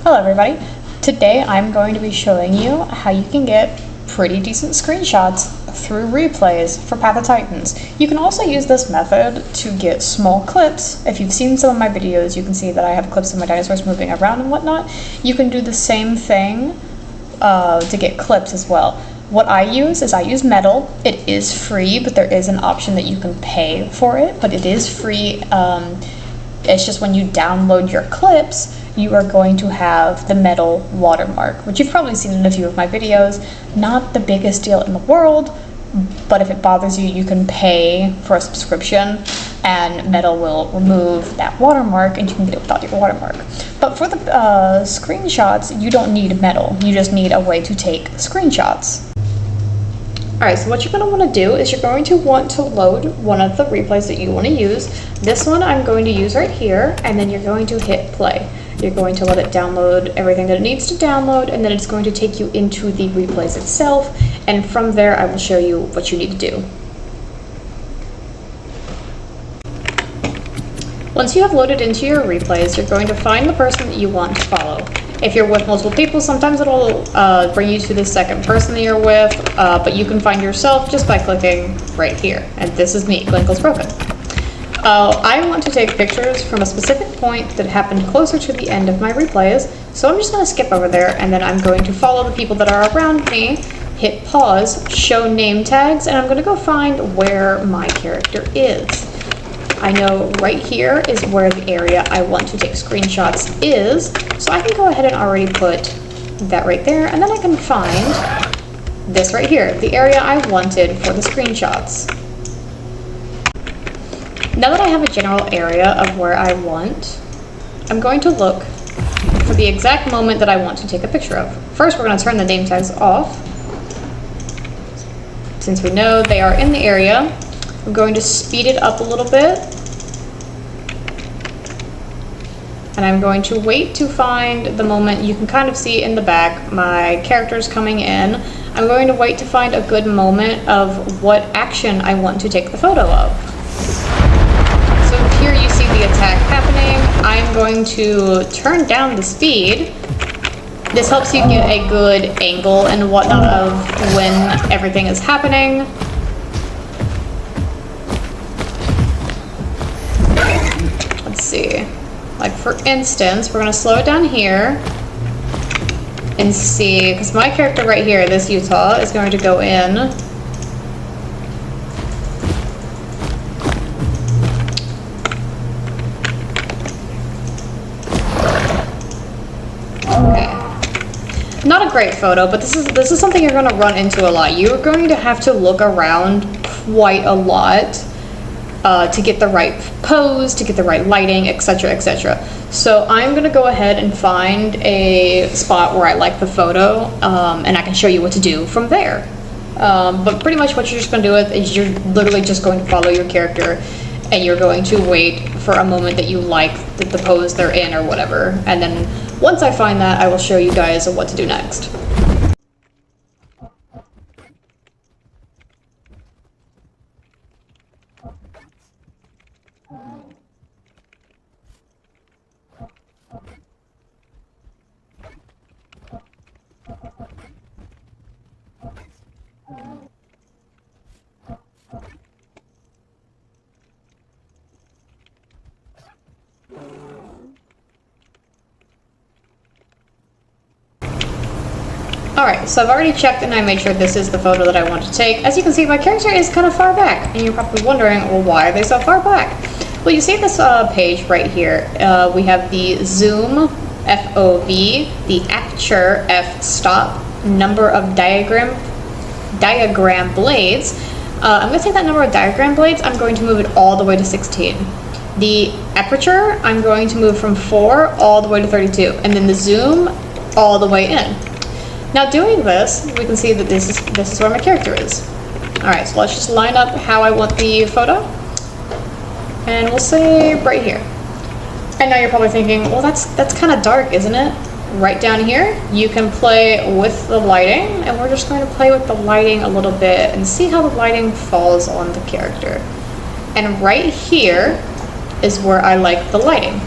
Hello everybody. Today I'm going to be showing you how you can get pretty decent screenshots through replays for Path of Titans. You can also use this method to get small clips. If you've seen some of my videos, you can see that I have clips of my dinosaurs moving around and whatnot. You can do the same thing to get clips as well. What I use is Metal. It is free, but there is an option that you can pay for it, but it is free. It's just when you download your clips, you are going to have the Metal watermark, which you've probably seen in a few of my videos. Not the biggest deal in the world, but if it bothers you, you can pay for a subscription and Metal will remove that watermark and you can get it without your watermark. But for the screenshots, you don't need Metal. You just need a way to take screenshots. Alright, so what you're going to want to do is you're going to want to load one of the replays that you want to use. This one I'm going to use right here, and then you're going to hit play. You're going to let it download everything that it needs to download, and then it's going to take you into the replays itself, and from there I will show you what you need to do. Once you have loaded into your replays, you're going to find the person that you want to follow. If you're with multiple people, sometimes it'll bring you to the second person that you're with, but you can find yourself just by clicking right here. And this is me, Glinkle's Broken. I want to take pictures from a specific point that happened closer to the end of my replays, so I'm just going to skip over there, and then I'm going to follow the people that are around me, hit pause, show name tags, and I'm going to go find where my character is. I know right here is where the area I want to take screenshots is, so I can go ahead and already put that right there, and then I can find this right here, the area I wanted for the screenshots. Now that I have a general area of where I want, I'm going to look for the exact moment that I want to take a picture of. First, we're going to turn the name tags off. Since we know they are in the area, I'm going to speed it up a little bit. And I'm going to wait to find the moment. You can kind of see in the back my character's coming in. I'm going to wait to find a good moment of what action I want to take the photo of. So here you see the attack happening. I'm going to turn down the speed. This helps you get a good angle and whatnot of when everything is happening. Let's see. Like for instance, we're going to slow it down here and see, because my character right here, this Utah, is going to go in. Okay. Not a great photo, but this is something you're going to run into a lot. You're going to have to look around quite a lot to get the right pose, to get the right lighting, etc., etc. So I'm going to go ahead and find a spot where I like the photo, and I can show you what to do from there. But pretty much what you're just going to do is you're literally just going to follow your character, and you're going to wait for a moment that you like the pose they're in or whatever. And then once I find that, I will show you guys what to do next. Alright, so I've already checked and I made sure this is the photo that I want to take. As you can see, my character is kind of far back, and you're probably wondering, well, why are they so far back? Well, you see this page right here. We have the zoom, FOV, the aperture, f-stop, number of diagram blades. I'm going to take that number of diagram blades, I'm going to move it all the way to 16. The aperture, I'm going to move from 4 all the way to 32, and then the zoom all the way in. Now doing this, we can see that this is where my character is. Alright, so let's just line up how I want the photo. And we'll say right here. And now you're probably thinking, well, that's kind of dark, isn't it? Right down here, you can play with the lighting, and we're just going to play with the lighting a little bit and see how the lighting falls on the character. And right here is where I like the lighting.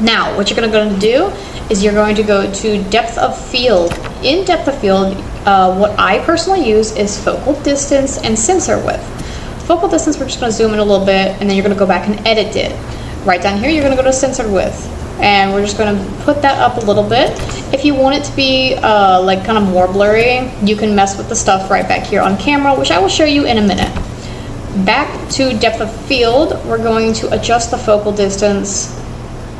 Now, what you're going to do is you're going to go to depth of field. In depth of field, what I personally use is focal distance and sensor width. Focal distance, we're just going to zoom in a little bit, and then you're going to go back and edit it. Right down here, you're going to go to sensor width, and we're just going to put that up a little bit. If you want it to be like kind of more blurry, you can mess with the stuff right back here on camera, which I will show you in a minute. Back to depth of field, we're going to adjust the focal distance,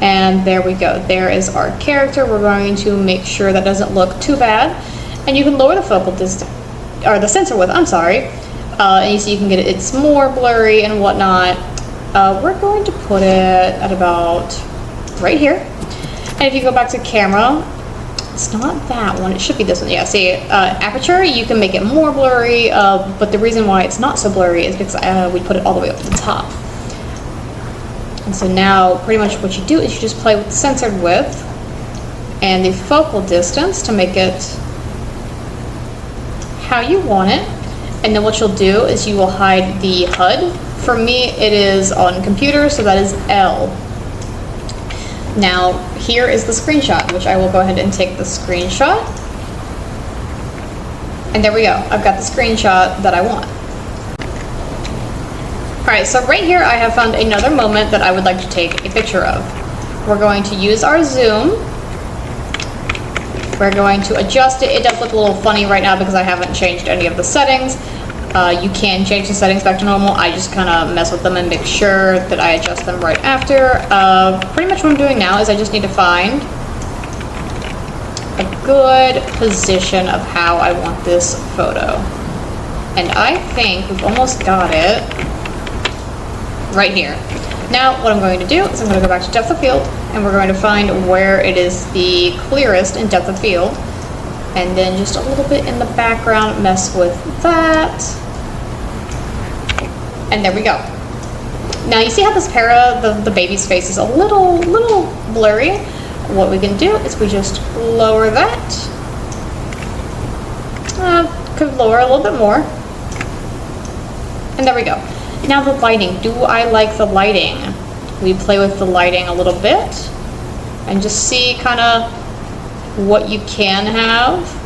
and there we go. There is our character. We're going to make sure that doesn't look too bad, and you can lower the focal distance, or the sensor width, I'm sorry, and you see you can get it, it's more blurry and whatnot. We're going to put it at about right here. And if you go back to camera, it's not that one, it should be this one. Yeah, see, aperture, you can make it more blurry, but the reason why it's not so blurry is because we put it all the way up to the top. And so now pretty much what you do is you just play with the censored width and the focal distance to make it how you want it. And then what you'll do is you will hide the HUD. For me, it is on computer, so that is L. Now, here is the screenshot, which I will go ahead and take the screenshot. And there we go. I've got the screenshot that I want. Alright, so right here I have found another moment that I would like to take a picture of. We're going to use our zoom. We're going to adjust it. It does look a little funny right now because I haven't changed any of the settings. You can change the settings back to normal. I just kind of mess with them and make sure that I adjust them right after. Pretty much what I'm doing now is I just need to find a good position of how I want this photo. And I think we've almost got it right here. Now what I'm going to do is I'm going to go back to depth of field, and we're going to find where it is the clearest in depth of field. And then just a little bit in the background, mess with that. And there we go. Now you see how this the baby's face is a little blurry. What we can do is we just lower that. Could lower a little bit more. And there we go. Now the lighting. Do I like the lighting? We play with the lighting a little bit and just see kind of what you can have.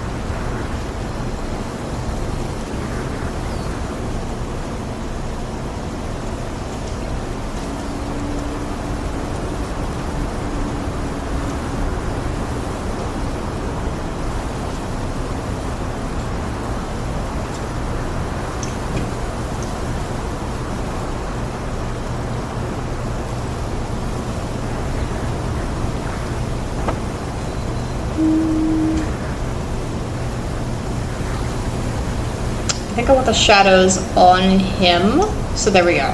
I think I want the shadows on him, so there we go.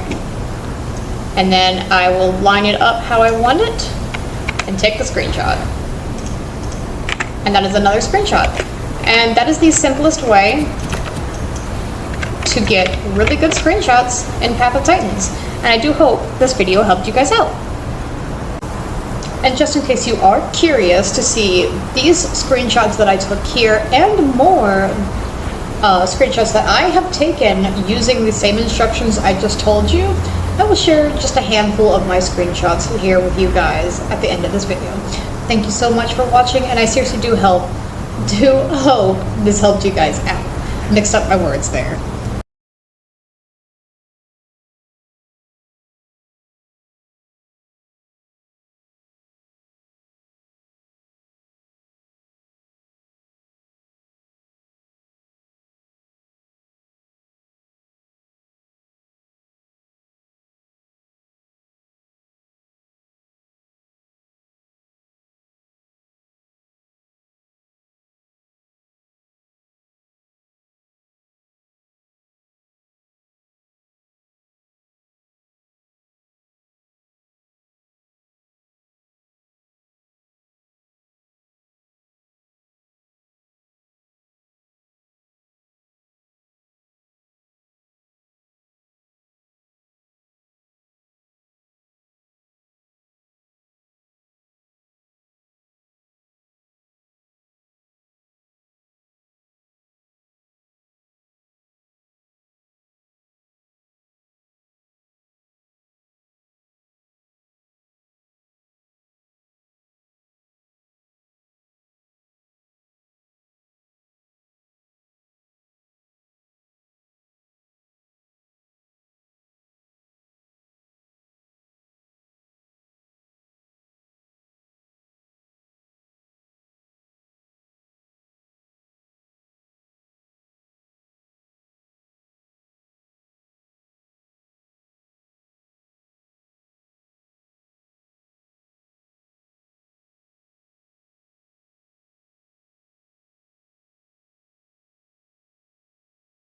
And then I will line it up how I want it and take the screenshot. And that is another screenshot. And that is the simplest way to get really good screenshots in Path of Titans. And I do hope this video helped you guys out. And just in case you are curious to see these screenshots that I took here and more screenshots that I have taken using the same instructions I just told you, I will share just a handful of my screenshots here with you guys at the end of this video. Thank you so much for watching, and I seriously do hope this helped you guys out. Mixed up my words there.